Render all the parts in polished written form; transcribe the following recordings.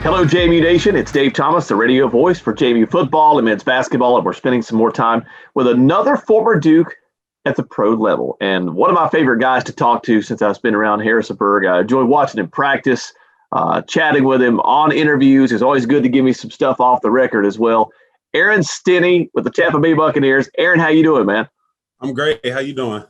Hello, JMU Nation. It's Dave Thomas, the radio voice for JMU football and men's basketball, and we're spending some more time with another former Duke at the pro level. And one of my favorite guys to talk to since I've been around Harrisonburg. I enjoy watching him practice, chatting with him on interviews. It's always good to give me some stuff off the record as well. Aaron Stinnie with the Tampa Bay Buccaneers. Aaron, how you doing, man? I'm great. How you doing?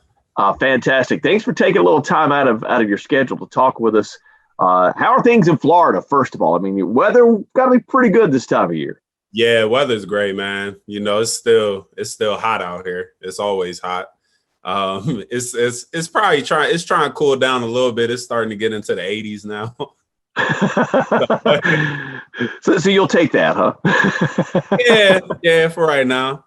Fantastic. Thanks for taking a little time out of your schedule to talk with us. How are things in Florida, first of all? I mean, weather got to be pretty good this time of year. Yeah, weather's great, man. You know, it's still hot out here. It's always hot. It's probably trying to cool down a little bit. It's starting to get into the 80s now. so you'll take that, huh? yeah, for right now.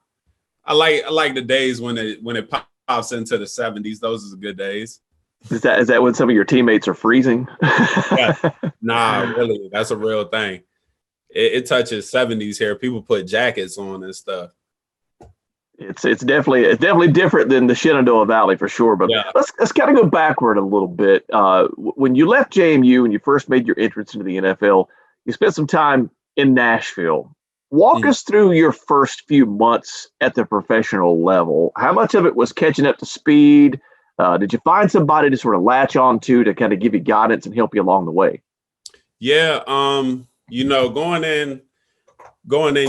I like the days when it pops into the 70s. Those are the good days. Is that when some of your teammates are freezing? Yeah. Nah, really, that's a real thing. It touches 70s here. People put jackets on and stuff. It's definitely different than the Shenandoah Valley for sure. But yeah. Let's kind of go backward a little bit. When you left JMU and you first made your entrance into the NFL, you spent some time in Nashville. Walk us through your first few months at the professional level. How much of it was catching up to speed? Did you find somebody to sort of latch on to kind of give you guidance and help you along the way? Yeah, you know, going in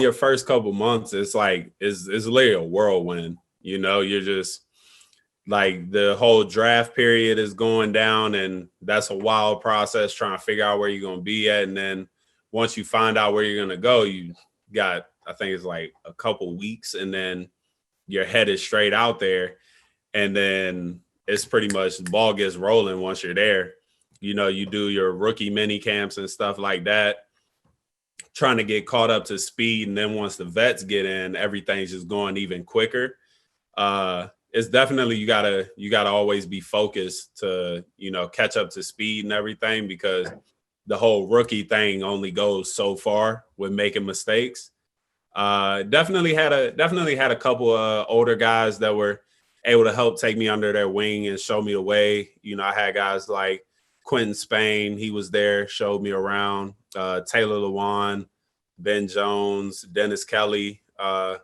your first couple months, it's literally a whirlwind. You know, you're just like the whole draft period is going down, and that's a wild process trying to figure out where you're going to be at. And then once you find out where you're going to go, you got, I think it's like a couple weeks, and then your head is straight out there, and then it's pretty much the ball gets rolling once you're there. You know, you do your rookie mini camps and stuff like that, trying to get caught up to speed. And then once the vets get in, everything's just going even quicker. It's definitely, you gotta always be focused to, you know, catch up to speed and everything, because the whole rookie thing only goes so far with making mistakes. Definitely had a couple of older guys that were able to help take me under their wing and show me the way. You know, I had guys like Quentin Spain. He was there, showed me around. Taylor Lewan, Ben Jones, Dennis Kelly. A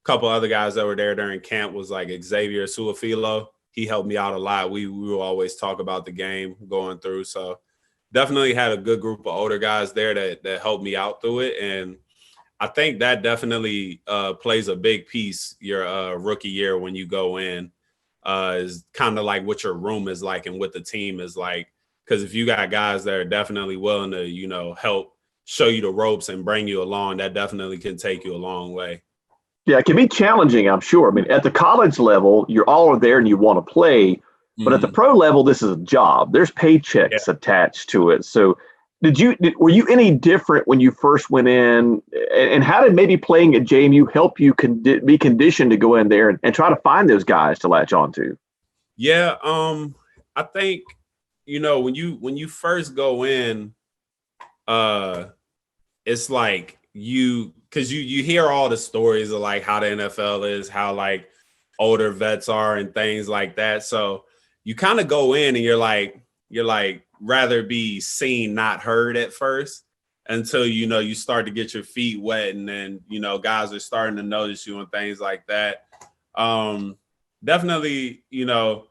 couple other guys that were there during camp was like Xavier Suafilo. He helped me out a lot. We will always talk about the game going through. So definitely had a good group of older guys there that helped me out through it. And I think that definitely plays a big piece your rookie year when you go in, is kind of like what your room is like and what the team is like. Because if you got guys that are definitely willing to, you know, help show you the ropes and bring you along, that definitely can take you a long way. Yeah, it can be challenging, I'm sure. I mean, at the college level, you're all there and you want to play. But at the pro level, this is a job. There's paychecks attached to it. So were you any different when you first went in? And how did maybe playing at JMU help you be conditioned to go in there and try to find those guys to latch on to? Yeah, I think, you know, when you first go in, it's like because you hear all the stories of like how the NFL is, how like older vets are and things like that. So you kind of go in and you're like rather be seen, not heard at first, until, you know, you start to get your feet wet, and then, you know, guys are starting to notice you and things like that. Definitely, you know,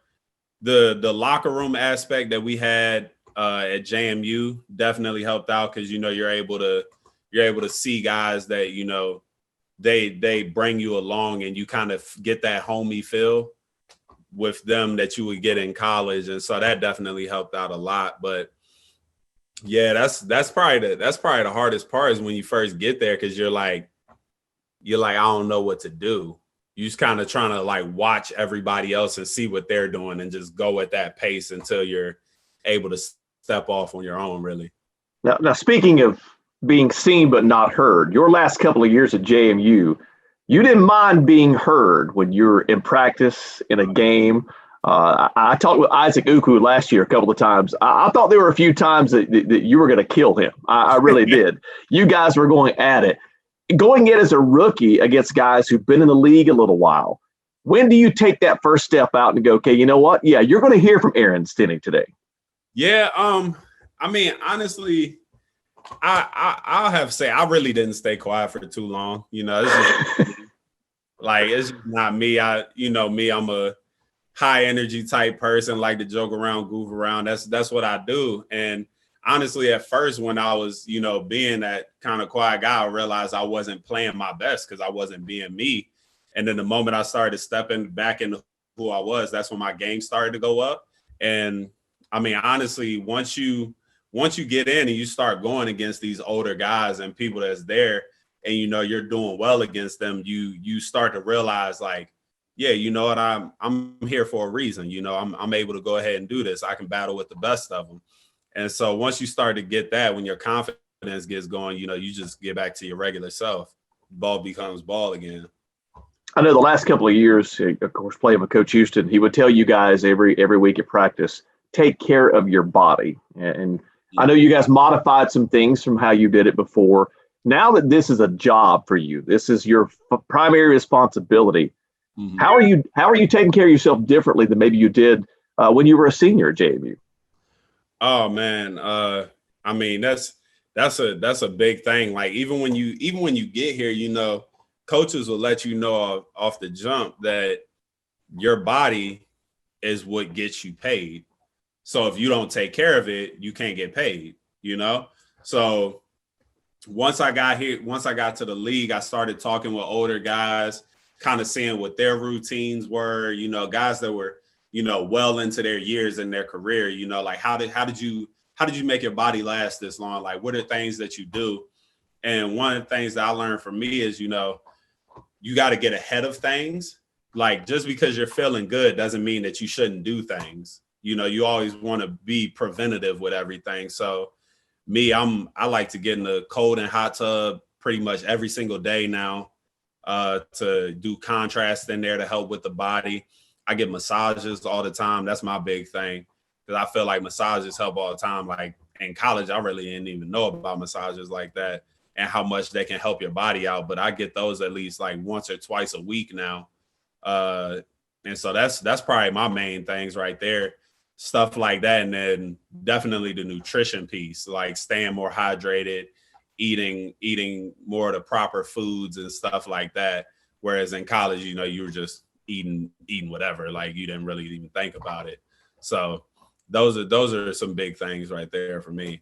the locker room aspect that we had at JMU definitely helped out, because, you know, you're able to see guys that, you know, they bring you along, and you kind of get that homey feel with them that you would get in college. And so that definitely helped out a lot. But yeah, that's probably the hardest part, is when you first get there, because you're like, I don't know what to do. You just kind of trying to like watch everybody else and see what they're doing and just go at that pace until you're able to step off on your own, really. Now speaking of being seen but not heard, your last couple of years at JMU, you didn't mind being heard when you're in practice, in a game. I talked with Isaac Uku last year a couple of times. I thought there were a few times that you were going to kill him. I really did. You guys were going at it. Going in as a rookie against guys who've been in the league a little while, when do you take that first step out and go, okay, you know what? Yeah, you're going to hear from Aaron Stinnie today. Yeah, I mean, honestly, I'll have to say I really didn't stay quiet for too long. You know, it's just like it's just not me. I'm a high energy type person, like to joke around, goof around. That's what I do. And honestly, at first, when I was, being that kind of quiet guy, I realized I wasn't playing my best because I wasn't being me. And then the moment I started stepping back into who I was, that's when my game started to go up. And I mean, honestly, once you get in and you start going against these older guys and people that's there, and you're doing well against them, you start to realize like, yeah, you know what, I'm here for a reason. I'm able to go ahead and do this. I can battle with the best of them. And so once you start to get that, when your confidence gets going, you just get back to your regular self. Ball becomes ball again. I know the last couple of years, of course, playing with Coach Houston, he would tell you guys every week at practice, take care of your body. And I know you guys modified some things from how you did it before. Now that this is a job for you, this is your primary responsibility. Mm-hmm. How are you taking care of yourself differently than maybe you did when you were a senior at JMU? Oh man, I mean that's a big thing. Like even when you get here, coaches will let you know off the jump that your body is what gets you paid. So if you don't take care of it, you can't get paid, So once I got to the league, I started talking with older guys, kind of seeing what their routines were, guys that were, well into their years in their career, like how did you make your body last this long? Like, what are things that you do? And one of the things that I learned from me is, you got to get ahead of things. Like just because you're feeling good doesn't mean that you shouldn't do things. You always want to be preventative with everything. So me, I like to get in the cold and hot tub pretty much every single day now, to do contrast in there to help with the body. I get massages all the time. That's my big thing because I feel like massages help all the time. Like in college, I really didn't even know about massages like that and how much they can help your body out. But I get those at least like once or twice a week now. And so that's probably my main things right there. Stuff like that. And then definitely the nutrition piece, like staying more hydrated, eating more of the proper foods and stuff like that. Whereas in college, you were just eating whatever, like you didn't really even think about it. So those are some big things right there for me.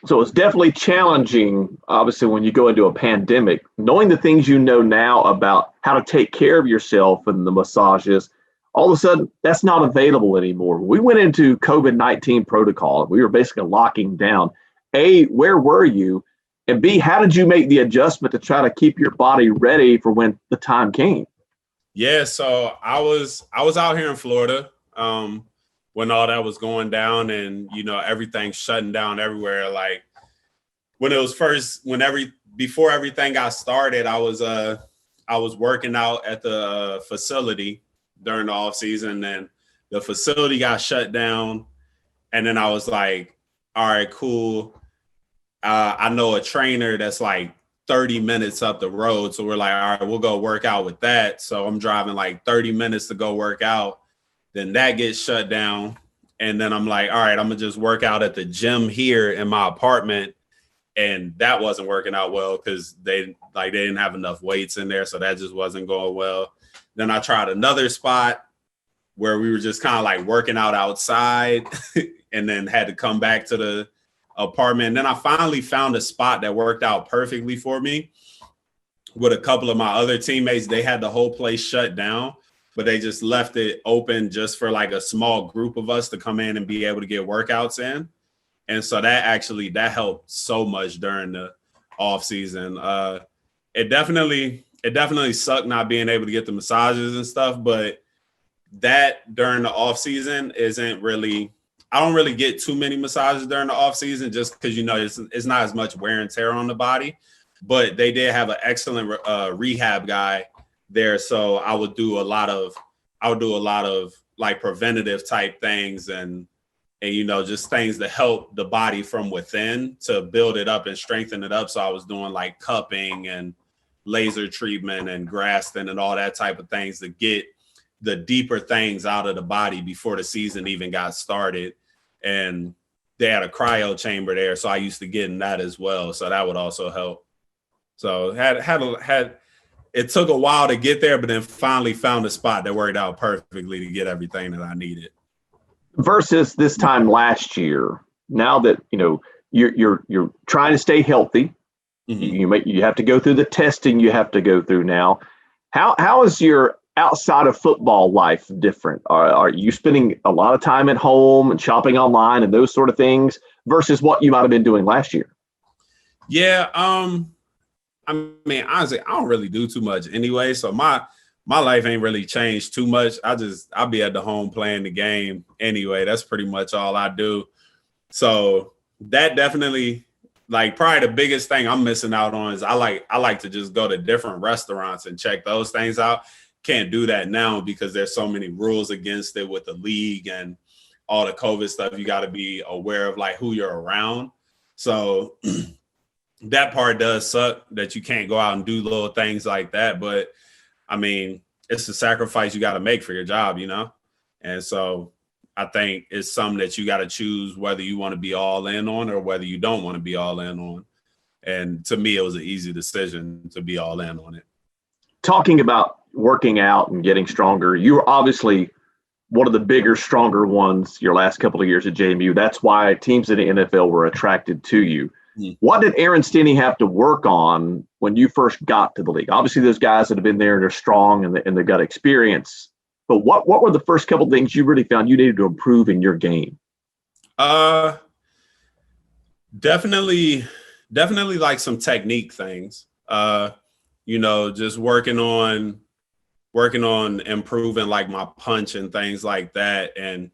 So it's definitely challenging, obviously, when you go into a pandemic, knowing the things you know now about how to take care of yourself and the massages. All of a sudden, that's not available anymore. We went into COVID-19 protocol. We were basically locking down. A, where were you? And B, how did you make the adjustment to try to keep your body ready for when the time came? Yeah, so I was out here in Florida when all that was going down and, everything shutting down everywhere. Like when it was before everything got started, I was working out at the facility during the off season, and the facility got shut down. And then I was like, all right, cool. I know a trainer that's like 30 minutes up the road. So we're like, all right, we'll go work out with that. So I'm driving like 30 minutes to go work out. Then that gets shut down. And then I'm like, all right, I'm gonna just work out at the gym here in my apartment. And that wasn't working out well because they didn't have enough weights in there. So that just wasn't going well. Then I tried another spot where we were just kind of like working out outside and then had to come back to the apartment. And then I finally found a spot that worked out perfectly for me with a couple of my other teammates. They had the whole place shut down, but they just left it open just for like a small group of us to come in and be able to get workouts in. And so that helped so much during the off season. It definitely sucked not being able to get the massages and stuff, but that during the off season I don't really get too many massages during the off season just because, it's not as much wear and tear on the body, but they did have an excellent rehab guy there. So I would do a lot of like preventative type things and just things to help the body from within to build it up and strengthen it up. So I was doing like cupping and laser treatment and Graston and all that type of things to get the deeper things out of the body before the season even got started. And they had a cryo chamber there, so I used to get in that as well. So that would also help. So it took a while to get there, but then finally found a spot that worked out perfectly to get everything that I needed. Versus this time last year, now that you're trying to stay healthy, you have to go through the testing you have to go through now. How is your outside of football life different? Are you spending a lot of time at home and shopping online and those sort of things versus what you might have been doing last year? Yeah, I mean, honestly, I don't really do too much anyway. So my life ain't really changed too much. I'll be at the home playing the game anyway. That's pretty much all I do. So that definitely, like, probably the biggest thing I'm missing out on is I like to just go to different restaurants and check those things out. Can't do that now because there's so many rules against it with the league and all the COVID stuff. You got to be aware of like who you're around. So that part does suck that you can't go out and do little things like that. But I mean, it's a sacrifice you got to make for your job, you know? And so I think it's something that you got to choose whether you want to be all in on or whether you don't want to be all in on. And to me, it was an easy decision to be all in on it. Talking about working out and getting stronger, you were obviously one of the bigger, stronger ones your last couple of years at JMU. That's why teams in the NFL were attracted to you. What did Aaron Stinnie have to work on when you first got to the league? Obviously, those guys that have been there and they're strong and they've got experience. But what were the first couple of things you really found you needed to improve in your game? Definitely like some technique things. Just working on improving like my punch and things like that. And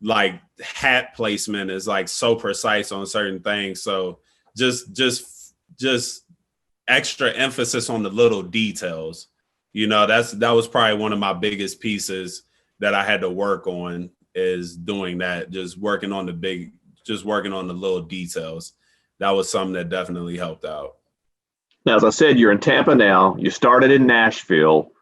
like hat placement is like so precise on certain things. So just extra emphasis on the little details. That was probably one of my biggest pieces that I had to work on, is doing that, just working on the little details. That was something that definitely helped out. Now, as I said, you're in Tampa now. You started in Nashville.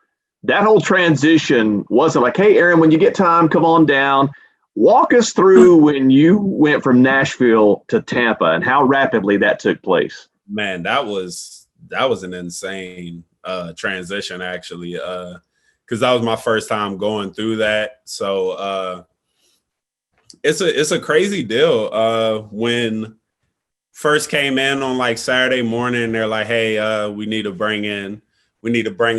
That whole transition wasn't like, hey, Aaron, when you get time, come on down. Walk us through when you went from Nashville to Tampa and how rapidly that took place. Man, that was an insane transition, actually, because that was my first time going through that. So it's a crazy deal. When first came in on like Saturday morning, they're like, hey, we need to bring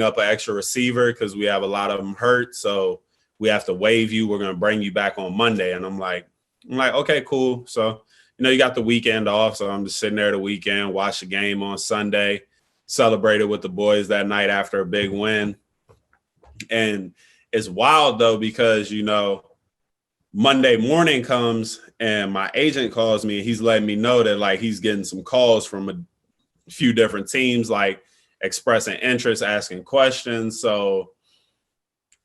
up an extra receiver because we have a lot of them hurt. So we have to waive you. We're going to bring you back on Monday. And I'm like, okay, cool. So, you got the weekend off. So I'm just sitting there the weekend, watch the game on Sunday, celebrated with the boys that night after a big win. And it's wild though, because, Monday morning comes and my agent calls me and he's letting me know that like he's getting some calls from a few different teams, like expressing interest, asking questions. So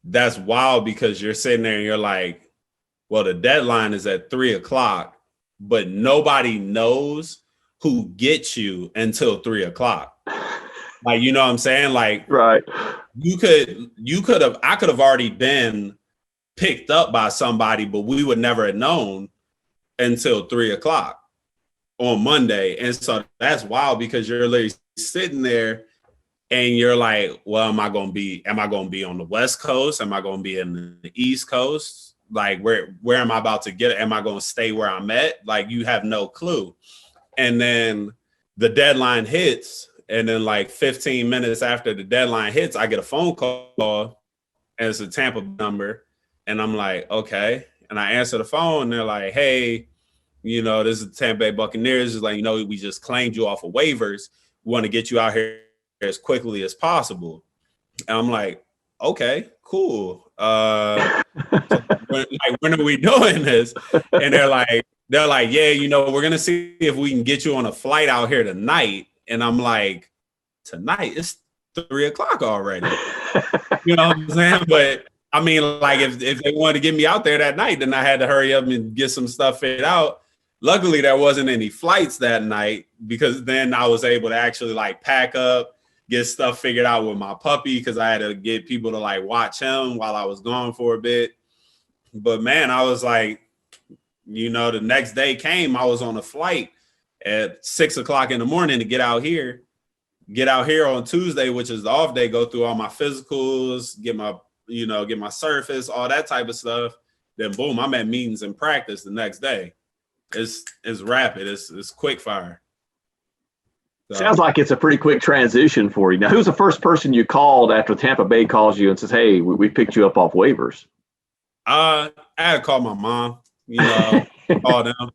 that's wild because you're sitting there and you're like, well, the deadline is at 3:00, but nobody knows who gets you until 3:00. Like, you know what I'm saying? Like, right. I could have already been picked up by somebody, but we would never have known until 3:00 on Monday. And so that's wild because you're literally sitting there and you're like, well, am I going to be on the West Coast? Am I going to be in the East Coast? Like, where am I about to get it? Am I going to stay where I'm at? Like, you have no clue. And then the deadline hits. And then like 15 minutes after the deadline hits, I get a phone call and it's a Tampa number. And I'm like, okay. And I answer the phone and they're like, hey, this is the Tampa Bay Buccaneers. It's like, we just claimed you off of waivers. We want to get you out here as quickly as possible. And I'm like, okay, cool. So when are we doing this? And they're like, yeah, we're going to see if we can get you on a flight out here tonight. And I'm like, tonight? It's 3:00 already. You know what I'm saying? But I mean, like if they wanted to get me out there that night, then I had to hurry up and get some stuff figured out. Luckily, there wasn't any flights that night because then I was able to actually like pack up, get stuff figured out with my puppy because I had to get people to like watch him while I was gone for a bit. But man, I was like, the next day came, I was on a flight at 6:00 in the morning to get out here on Tuesday, which is the off day, go through all my physicals, get my surface, all that type of stuff. Then boom, I'm at meetings and practice the next day. It's rapid. It's quick fire. So, sounds like it's a pretty quick transition for you. Now, who's the first person you called after Tampa Bay calls you and says, "Hey, we picked you up off waivers"? I had to call my mom, call them,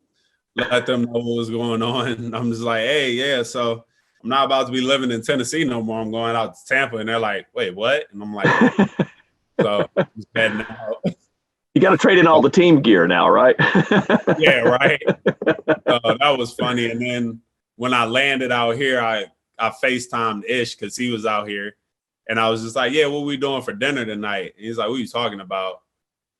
let them know what was going on. I'm just like, hey, yeah, so I'm not about to be living in Tennessee no more. I'm going out to Tampa. And they're like, wait, what? And I'm like, so I'm just heading out. You got to trade in all the team gear now, right? Yeah, right. That was funny. And then when I landed out here, I FaceTimed Ish because he was out here. And I was just like, yeah, what we doing for dinner tonight? And he's like, what are you talking about?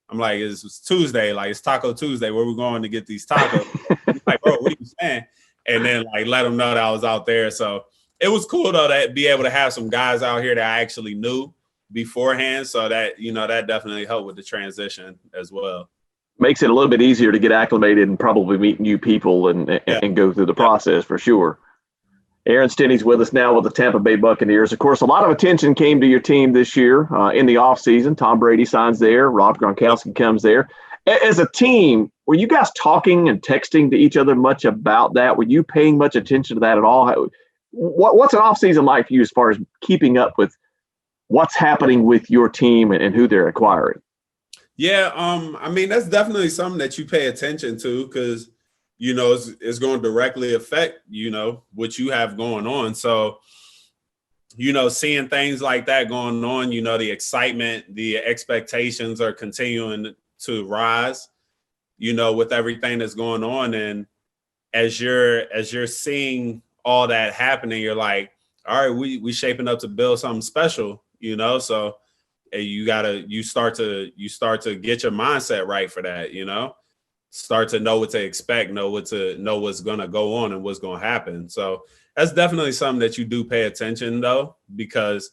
I'm like, it's Tuesday. Like, it's Taco Tuesday. Where we going to get these tacos? He's like, bro, what are you saying? And then, like, let him know that I was out there. So it was cool, though, to be able to have some guys out here that I actually knew beforehand. So that, that definitely helped with the transition as well. Makes it a little bit easier to get acclimated and probably meet new people and go through the process for sure. Aaron Stinnie's with us now with the Tampa Bay Buccaneers. Of course, a lot of attention came to your team this year in the offseason. Tom Brady signs there. Rob Gronkowski comes there. As a team, were you guys talking and texting to each other much about that? Were you paying much attention to that at all? What's an offseason like for you as far as keeping up with what's happening with your team and who they're acquiring? Yeah, I mean, that's definitely something that you pay attention to because it's going to directly affect, what you have going on. So, seeing things like that going on, the excitement, the expectations are continuing to rise, with everything that's going on. And as you're seeing all that happening, you're like, all right, we shaping up to build something special, so you start to get your mindset right for that, start to know what to expect, know what's going to go on and what's going to happen. So that's definitely something that you do pay attention though, because,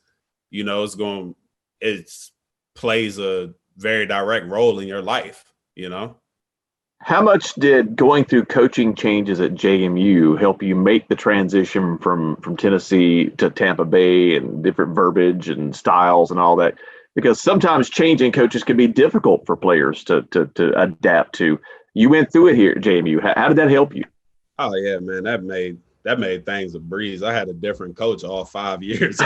it plays a very direct role in your life, How much did going through coaching changes at JMU help you make the transition from Tennessee to Tampa Bay and different verbiage and styles and all that? Because sometimes changing coaches can be difficult for players to adapt to. You went through it here at JMU. How did that help you? Oh yeah, man, that made things a breeze. I had a different coach all 5 years.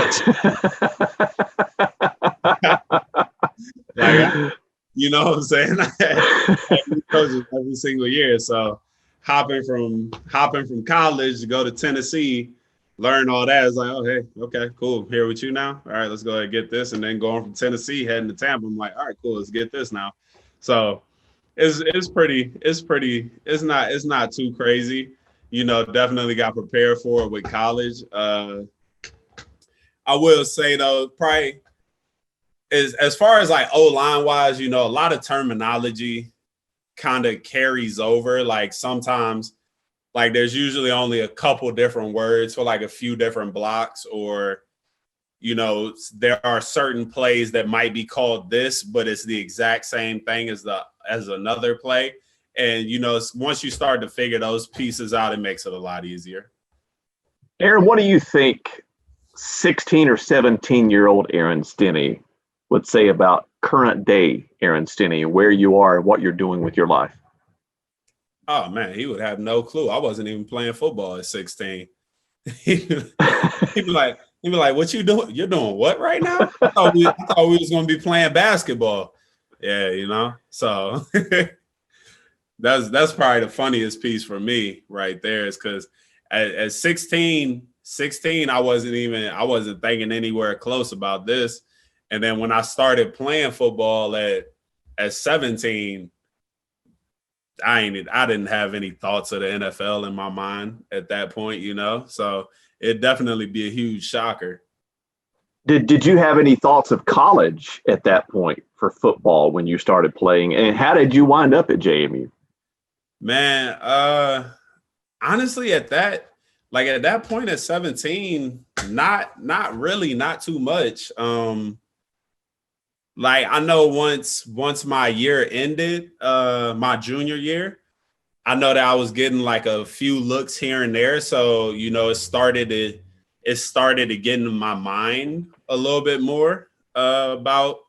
You know what I'm saying? I had new coaches every single year. So hopping from college to go to Tennessee, learn all that is like, oh hey, okay, cool. Here with you now. All right, let's go ahead and get this. And then going from Tennessee heading to Tampa, I'm like, all right, cool, let's get this now. So it's not too crazy. Definitely got prepared for it with college. I will say though, probably as far as like O-line wise, a lot of terminology kind of carries over. Like sometimes, like there's usually only a couple different words for like a few different blocks, or there are certain plays that might be called this, but it's the exact same thing as another play. And, once you start to figure those pieces out, it makes it a lot easier. Aaron, what do you think 16 or 17-year-old Aaron Stinnie would say about current day Aaron Stinnie, where you are and what you're doing with your life? Oh, man, he would have no clue. I wasn't even playing football at 16. He'd be like, what you doing? You're doing what right now? I thought we was going to be playing basketball. Yeah, so that's probably the funniest piece for me right there is because at 16, I wasn't thinking anywhere close about this. And then when I started playing football at 17, I didn't have any thoughts of the NFL in my mind at that point, so it'd definitely be a huge shocker. Did you have any thoughts of college at that point for football when you started playing? And how did you wind up at JMU? Man, honestly, at that point at 17, not really, not too much. Like I know once my year ended, my junior year, I know that I was getting like a few looks here and there. So, it started to get in my mind a little bit more about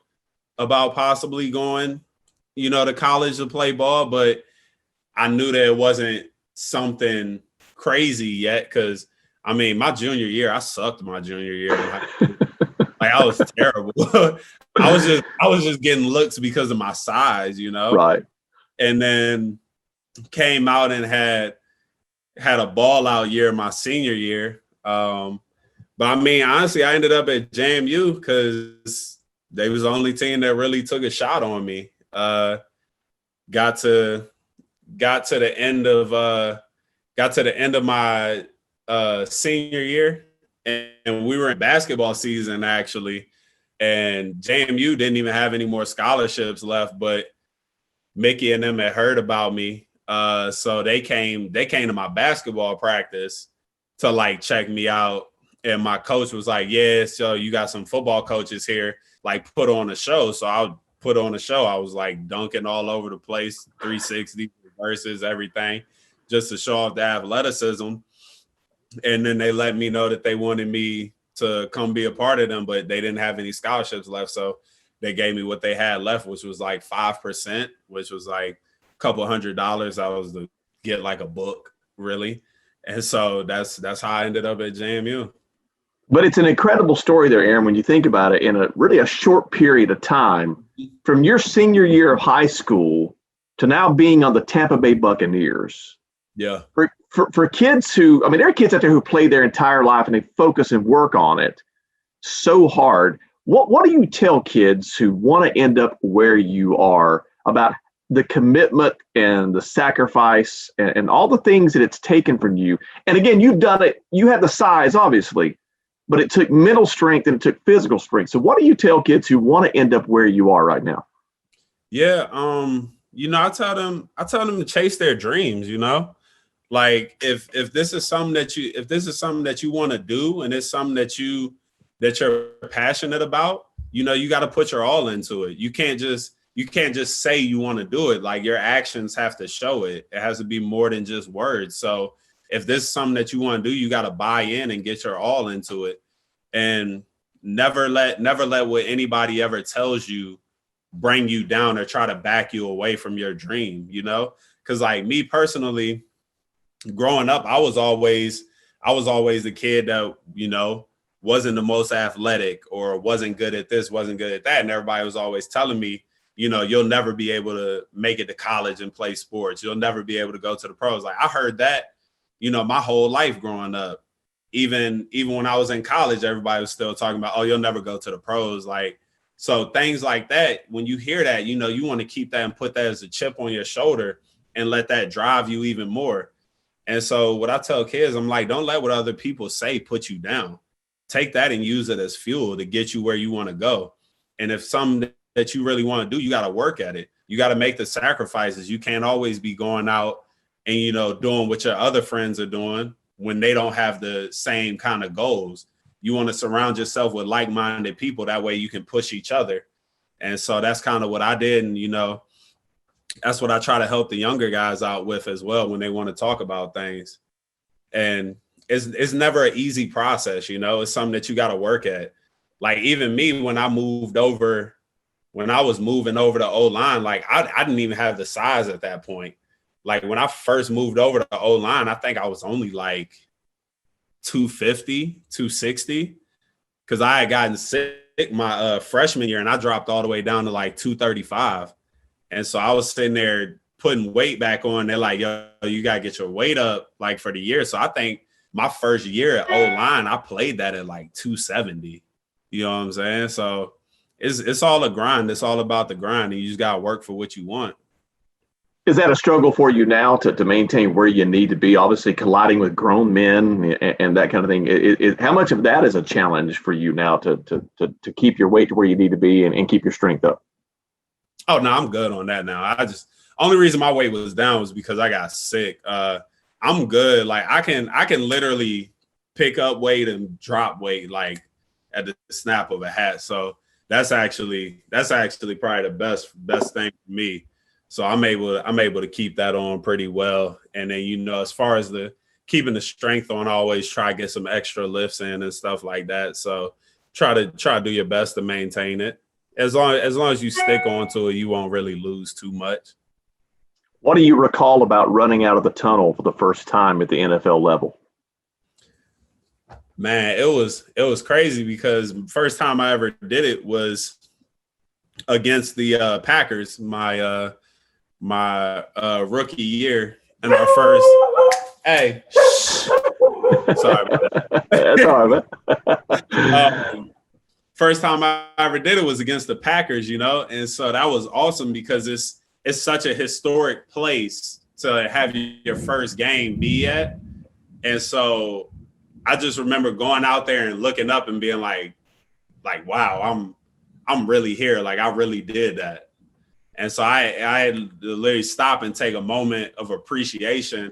possibly going, to college to play ball. But I knew that it wasn't something crazy yet. Cause I mean, my junior year, I sucked my junior year. Like I was terrible. I was just getting looks because of my size, Right. And then came out and had a ball out year my senior year. But I mean, honestly, I ended up at JMU because they was the only team that really took a shot on me. Got to the end of my senior year, and we were in basketball season actually, and JMU didn't even have any more scholarships left, but Mickey and them had heard about me. So they came to my basketball practice to like check me out. And my coach was like, yeah, so you got some football coaches here, like put on a show. So I put on a show. I was like dunking all over the place, 360 versus everything, just to show off the athleticism. And then they let me know that they wanted me to come be a part of them, but they didn't have any scholarships left. So they gave me what they had left, which was like 5%, which was like a couple $100. I was to get like a book, really. And so that's how I ended up at JMU. But it's an incredible story there, Aaron, when you think about it, in a short period of time, from your senior year of high school to now being on the Tampa Bay Buccaneers. Yeah. For kids who, I mean, there are kids out there who play their entire life and they focus and work on it so hard. What do you tell kids who want to end up where you are about the commitment and the sacrifice and all the things that it's taken from you? And again, you've done it. You have the size, obviously, but it took mental strength and it took physical strength. So what do you tell kids who want to end up where you are right now? Yeah. I tell them to chase their dreams, like if this is something that you want to do and it's something that you're passionate about, you got to put your all into it. You can't just say you want to do it. Like your actions have to show it. It has to be more than just words. So if this is something that you want to do, you got to buy in and get your all into it, and never let what anybody ever tells you bring you down or try to back you away from your dream, because like me personally, growing up, I was always the kid that, wasn't the most athletic or wasn't good at this, wasn't good at that. And everybody was always telling me, you'll never be able to make it to college and play sports. You'll never be able to go to the pros. Like I heard that, my whole life growing up. Even when I was in college, everybody was still talking about, oh, you'll never go to the pros. Like, so things like that, when you hear that, you want to keep that and put that as a chip on your shoulder and let that drive you even more. And so what I tell kids, I'm like, don't let what other people say put you down. Take that and use it as fuel to get you where you want to go. And if something that you really want to do, you got to work at it. You got to make the sacrifices. You can't always be going out and, doing what your other friends are doing when they don't have the same kind of goals. You want to surround yourself with like-minded people. That way you can push each other. And so that's kind of what I did. And, that's what I try to help the younger guys out with as well when they want to talk about things. And it's never an easy process, it's something that you got to work at. Like even me, when I was moving over to O-line, like I didn't even have the size at that point. Like when I first moved over to O-line, I think I was only like 250, 260, because I had gotten sick my freshman year and I dropped all the way down to like 235. And so I was sitting there putting weight back on. They're like, yo, you got to get your weight up like for the year. So I think my first year at O-line, I played that at like 270. You know what I'm saying? So it's all a grind. It's all about the grind. And you just got to work for what you want. Is that a struggle for you now to maintain where you need to be? Obviously colliding with grown men and that kind of thing. How much of that is a challenge for you now to keep your weight to where you need to be and keep your strength up? Oh, no, I'm good on that now. Only reason my weight was down was because I got sick. I'm good. Like I can literally pick up weight and drop weight like at the snap of a hat. So that's actually probably the best thing for me. So I'm able to keep that on pretty well. And then, you know, as far as keeping the strength on, I always try to get some extra lifts in and stuff like that. So try to do your best to maintain it. As long as you stick onto it, you won't really lose too much. What do you recall about running out of the tunnel for the first time at the NFL level? Man, it was crazy because first time I ever did it was against the Packers, my rookie year, in our first. Hey, sorry about that. That's all right, man. First time I ever did it was against the Packers, you know, and so that was awesome because it's such a historic place to have your first game be at, and so I just remember going out there and looking up and being like, wow, I'm really here, like I really did that, and so I had to literally stop and take a moment of appreciation.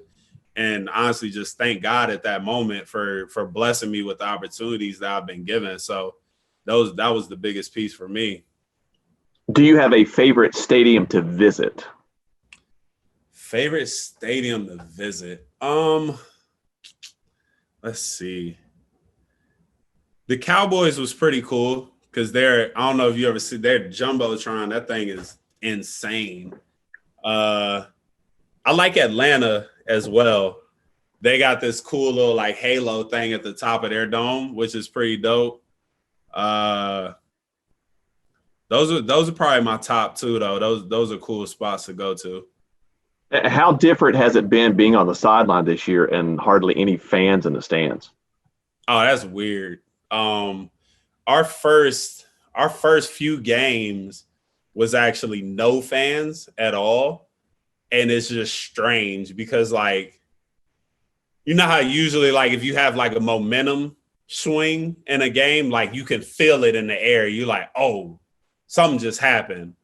And honestly, just thank God at that moment for blessing me with the opportunities that I've been given. So that was the biggest piece for me. Do you have a favorite stadium to visit? Favorite stadium to visit? Let's see. The Cowboys was pretty cool because I don't know if you ever see their Jumbotron. That thing is insane. I like Atlanta as well. They got this cool little like halo thing at the top of their dome, which is pretty dope. Those are probably my top two though. Those are cool spots to go to. How different has it been being on the sideline this year and hardly any fans in the stands? Oh, that's weird. Our first few games was actually no fans at all. And it's just strange because, like, you know how usually, like, if you have, like, a momentum swing in a game, like, you can feel it in the air. You're like, oh, something just happened.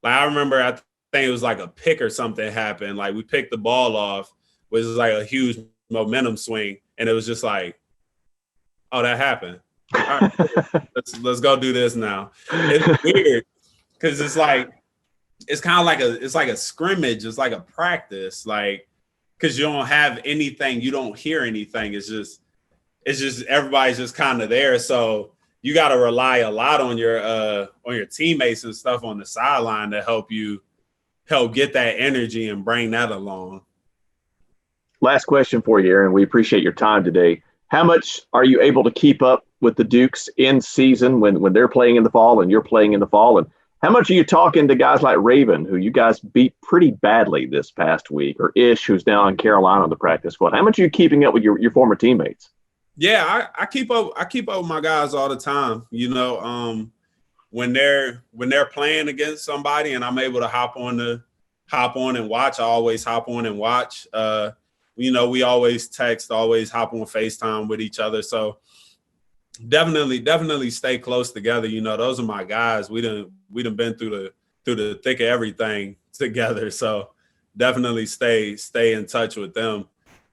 Like, I remember, I think it was, like, a pick or something happened. Like, we picked the ball off, which was, like, a huge momentum swing. And it was just like, oh, that happened. All right, let's go do this now. It's weird because it's like, it's kind of like a scrimmage. It's like a practice, like, because you don't have anything, you don't hear anything. It's just everybody's just kind of there. So you got to rely a lot on your teammates and stuff on the sideline to help get that energy and bring that along. Last question for you, Aaron. We appreciate your time today. How much are you able to keep up with the Dukes in season when they're playing in the fall and you're playing in the fall? And how much are you talking to guys like Raven, who you guys beat pretty badly this past week, or Ish, who's now in Carolina on the practice squad? How much are you keeping up with your former teammates? Yeah, I keep up with my guys all the time. You know, when they're playing against somebody and I'm able to hop on and watch, I always hop on and watch. You know, we always text, always hop on FaceTime with each other. So definitely stay close together. You know, those are my guys. We done been through the thick of everything together. So definitely stay in touch with them.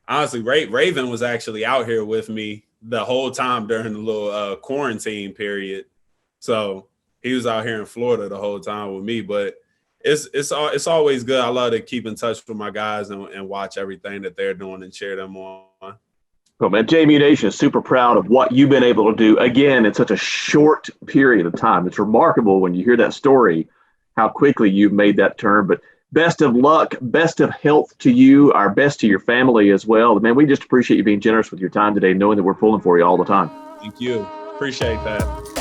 Honestly, Raven was actually out here with me the whole time during the little quarantine period. So he was out here in Florida the whole time with me. But it's always good. I love to keep in touch with my guys and watch everything that they're doing and cheer them on. Well, man, JMU Nation is super proud of what you've been able to do, again, in such a short period of time. It's remarkable when you hear that story, how quickly you've made that turn. But best of luck, best of health to you, our best to your family as well. Man, we just appreciate you being generous with your time today, knowing that we're pulling for you all the time. Thank you. Appreciate that.